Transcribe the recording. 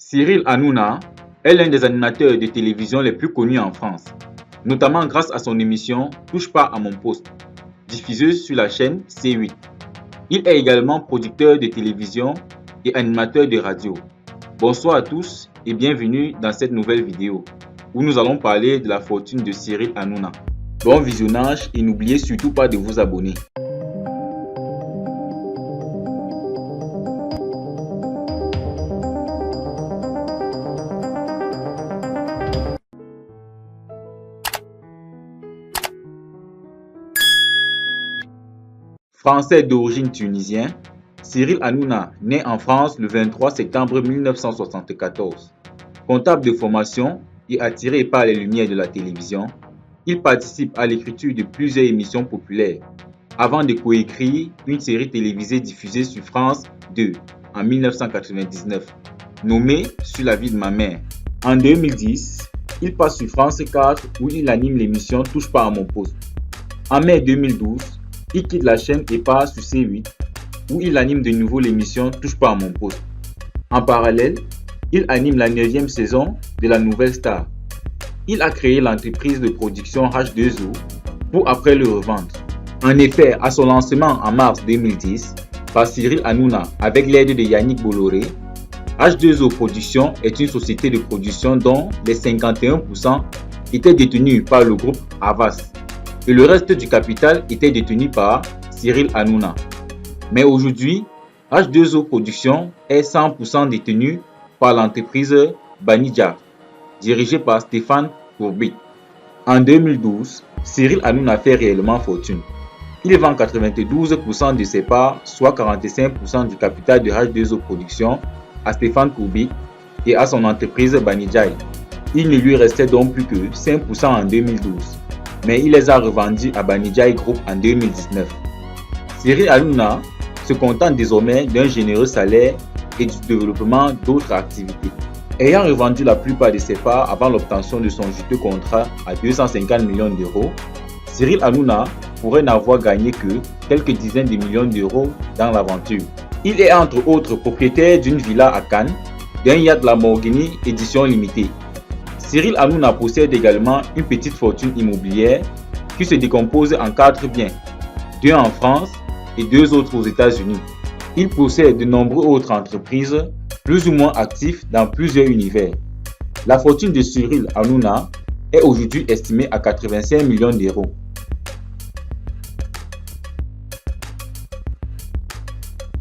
Cyril Hanouna est l'un des animateurs de télévision les plus connus en France, notamment grâce à son émission Touche pas à mon poste, diffusée sur la chaîne C8. Il est également producteur de télévision et animateur de radio. Bonsoir à tous et bienvenue dans cette nouvelle vidéo où nous allons parler de la fortune de Cyril Hanouna. Bon visionnage et n'oubliez surtout pas de vous abonner. Français d'origine tunisienne, Cyril Hanouna naît en France le 23 septembre 1974. Comptable de formation et attiré par les lumières de la télévision, il participe à l'écriture de plusieurs émissions populaires avant de coécrire une série télévisée diffusée sur France 2 en 1999, nommée Sur la vie de ma mère. En 2010, il passe sur France 4 où il anime l'émission Touche pas à mon poste. En mai 2012, il quitte la chaîne et part sur C8 où il anime de nouveau l'émission Touche pas à mon poste. En parallèle, il anime la 9e saison de La Nouvelle Star. Il a créé l'entreprise de production H2O pour après le revendre. En effet, à son lancement en mars 2010 par Cyril Hanouna avec l'aide de Yannick Bolloré, H2O Production est une société de production dont les 51% étaient détenus par le groupe Havas et le reste du capital était détenu par Cyril Hanouna. Mais aujourd'hui, H2O Production est 100% détenu par l'entreprise Banijay, dirigée par Stéphane Courbet. En 2012, Cyril Hanouna fait réellement fortune. Il vend 92% de ses parts, soit 45% du capital de H2O Production, à Stéphane Courbet et à son entreprise Banijay. Il ne lui restait donc plus que 5% en 2012. Mais il les a revendus à Banijay Group en 2019. Cyril Hanouna se contente désormais d'un généreux salaire et du développement d'autres activités. Ayant revendu la plupart de ses parts avant l'obtention de son juteux contrat à 250 millions d'euros, Cyril Hanouna pourrait n'avoir gagné que quelques dizaines de millions d'euros dans l'aventure. Il est entre autres propriétaire d'une villa à Cannes, d'un yacht Lamborghini édition limitée. Cyril Hanouna possède également une petite fortune immobilière qui se décompose en 4 biens, 2 en France et 2 autres aux États-Unis. Il possède de nombreuses autres entreprises plus ou moins actives dans plusieurs univers. La fortune de Cyril Hanouna est aujourd'hui estimée à 85 millions d'euros.